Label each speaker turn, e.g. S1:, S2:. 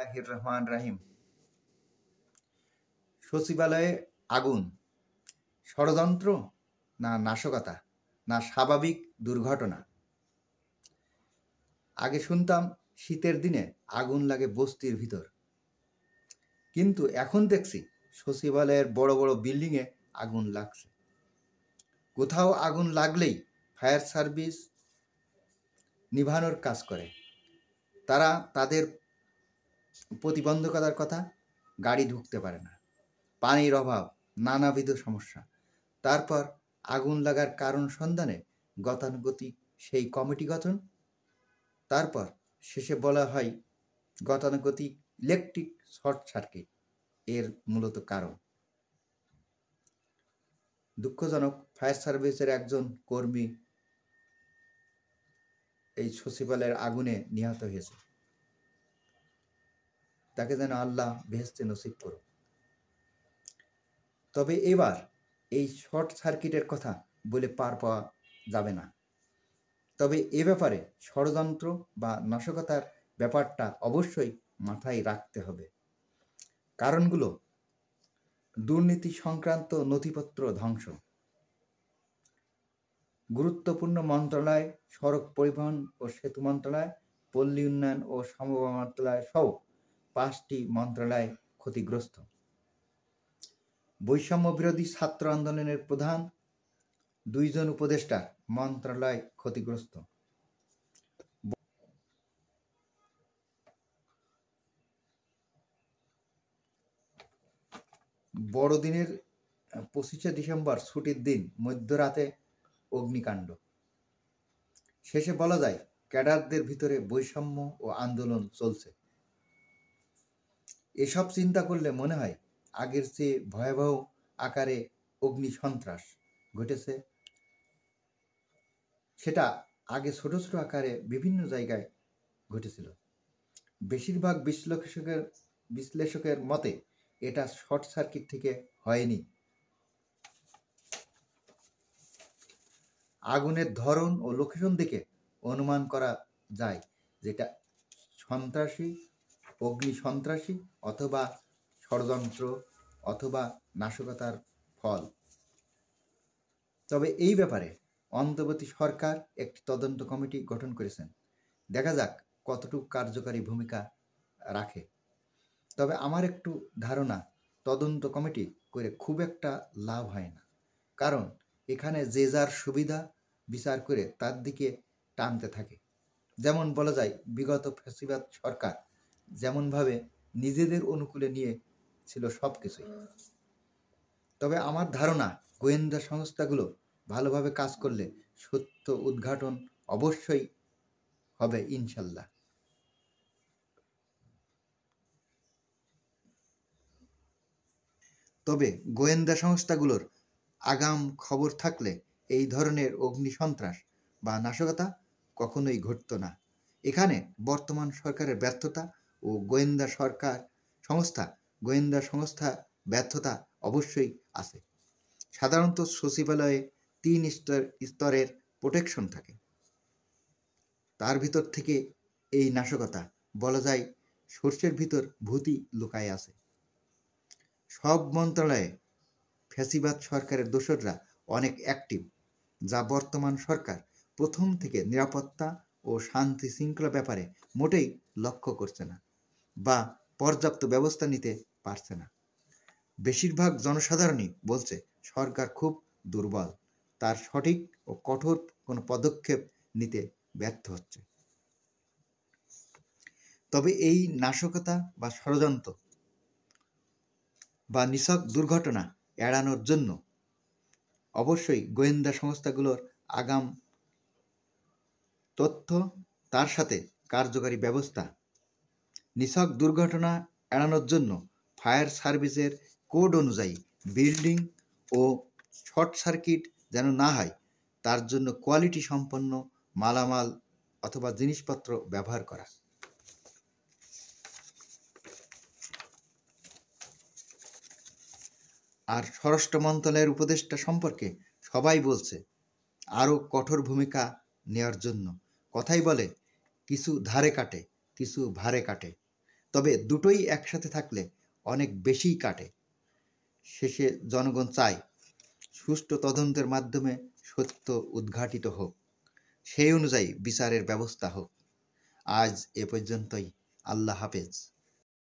S1: বিসমিল্লাহির রহমান রাহিম। সচিবালয়ে আগুন ষড়যন্ত্র না নাশকতা না স্বাভাবিক দুর্ঘটনা? আগে শুনতাম শীতের দিনে আগুন লাগে বস্তির ভিতর, কিন্তু এখন দেখছি সচিবালয়ের বড় বড় বিল্ডিংয়ে আগুন লাগছে। কোথাও আগুন লাগলেই ফায়ার সার্ভিস নিভানোর কাজ করে। তারা তাদের প্রতিবন্ধকতার কথা, গাড়ি ঢুকতে পারে না, পানির অভাব, নানাবিধ সমস্যা। তারপর আগুন লাগার কারণ সন্ধানে গতানুগতিক সেই কমিটি গঠন। তারপর শেষে বলা হয় গতানুগতিক ইলেকট্রিক শর্ট সার্কিট এর মূলত কারণ। দুঃখজনক, ফায়ার সার্ভিসের একজন কর্মী এই সচিবালয়ের আগুনে নিহত হয়েছে। তাকে যেন আল্লাহ বেহেশতে নসিব করুন। তবে এবার এই শর্ট সার্কিটের কথা বলে পার পাওয়া যাবে না। তবে এ ব্যাপারে ষড়যন্ত্র বা নাশকতার ব্যাপারটা অবশ্যই মাথায় রাখতে হবে। কারণগুলো: দুর্নীতি সংক্রান্ত নথিপত্র ধ্বংস, গুরুত্বপূর্ণ মন্ত্রণালয়, সড়ক পরিবহন ও সেতু মন্ত্রণালয়, পল্লী উন্নয়ন ও সমবায় মন্ত্রণালয় সহ 5টি মন্ত্রণালয় ক্ষতিগ্রস্ত। বৈষম্য বিরোধী ছাত্র আন্দোলনের প্রধান 2 জন উপদেষ্টা মন্ত্রণালয় ক্ষতিগ্রস্ত। বড়দিনের 25শে ডিসেম্বর ছুটির দিন মধ্যরাতে অগ্নিকাণ্ড। শেষে বলা যায় ক্যাডারদের ভিতরে বৈষম্য ও আন্দোলন চলছে। এসব চিন্তা করলে মনে হয় আগের চেয়ে ভয়াবহ আকারে অগ্নি সন্ত্রাস ঘটেছে। সেটা আগে ছোট ছোট আকারে বিভিন্ন জায়গায় ঘটেছিল। বেশিরভাগ বিশ্লেষকের মতে এটা শর্ট সার্কিট থেকে হয়নি। আগুনের ধরন ও লোকেশন দেখে অনুমান করা যায় যেটা অগ্নি সন্ত্রাসী অথবা ষড়যন্ত্র অথবা নাশকতার ফল। তবে এই ব্যাপারে অন্তর্বর্তী সরকার একটি তদন্ত কমিটি গঠন করেছেন। দেখা যাক কতটুকু কার্যকারী ভূমিকা রাখে। তবে আমার একটু ধারণা, তদন্ত কমিটি করে খুব একটা লাভ হয় না, কারণ এখানে যে যার সুবিধা বিচার করে তার দিকে টানতে থাকে। যেমন বলা যায় বিগত ফ্যাসিবাদ সরকার যেমনভাবে নিজেদের অনুকূলে নিয়ে ছিল সব কিছুই। তবে আমার ধারণা গোয়েন্দা সংস্থাগুলো ভালোভাবে কাজ করলে সত্য উদ্ঘাটন অবশ্যই হবে ইনশাল্লাহ। তবে গোয়েন্দা সংস্থাগুলোর আগাম খবর থাকলে এই ধরনের অগ্নি সন্ত্রাস বা নাশকতা কখনোই ঘটতো না। এখানে বর্তমান সরকারের ব্যর্থতা ও গোয়েন্দা সংস্থা ব্যর্থতা অবশ্যই আছে। সাধারণত সচিবালয়ে 3 স্তরের প্রোটেকশন থাকে। তার ভিতর থেকে এই নাশকতা, বলা যায় সর্ষের ভিতর ভূতি লুকায় আছে। সব মন্ত্রণালয়ে ফ্যাসিবাদ সরকারের দোসররা অনেক অ্যাক্টিভ, যা বর্তমান সরকার প্রথম থেকে নিরাপত্তা ও শান্তি শৃঙ্খলা ব্যাপারে মোটেই লক্ষ্য করছে না বা পর্যাপ্ত ব্যবস্থা নিতে পারছে না। বেশিরভাগ জনসাধারণই বলছে সরকার খুব দুর্বল, তার সঠিক ও কঠোর কোনো পদক্ষেপ নিতে ব্যর্থ হচ্ছে। তবে এই নাশকতা বা ষড়যন্ত্র বা নিছক দুর্ঘটনা এড়ানোর জন্য অবশ্যই গোয়েন্দা সংস্থাগুলোর আগাম তথ্য, তার সাথে কার্যকারী ব্যবস্থা। নিছক দুর্ঘটনা এড়ানোর জন্য ফায়ার সার্ভিসের কোড অনুযায়ী বিল্ডিং ও শর্ট সার্কিট যেন না হয়, তার জন্য কোয়ালিটি সম্পন্ন মালামাল অথবা জিনিসপত্র ব্যবহার করা। আর স্বরাষ্ট্র মন্ত্রণালয়ের উপদেষ্টা সম্পর্কে সবাই বলছে আরও কঠোর ভূমিকা নেওয়ার জন্য। কথাই বলে কিছু ধারে কাটে, কিছু ভারে কাটে। তবে দুটোই একসাথে থাকলে অনেক বেশিই কাটে। শেষে জনগণ চায় সুষ্ঠু তদন্তের মাধ্যমে সত্য উদ্ঘাটিত হোক, সেই অনুযায়ী বিচারের ব্যবস্থা হোক। আজ এ পর্যন্তই। আল্লাহ হাফেজ।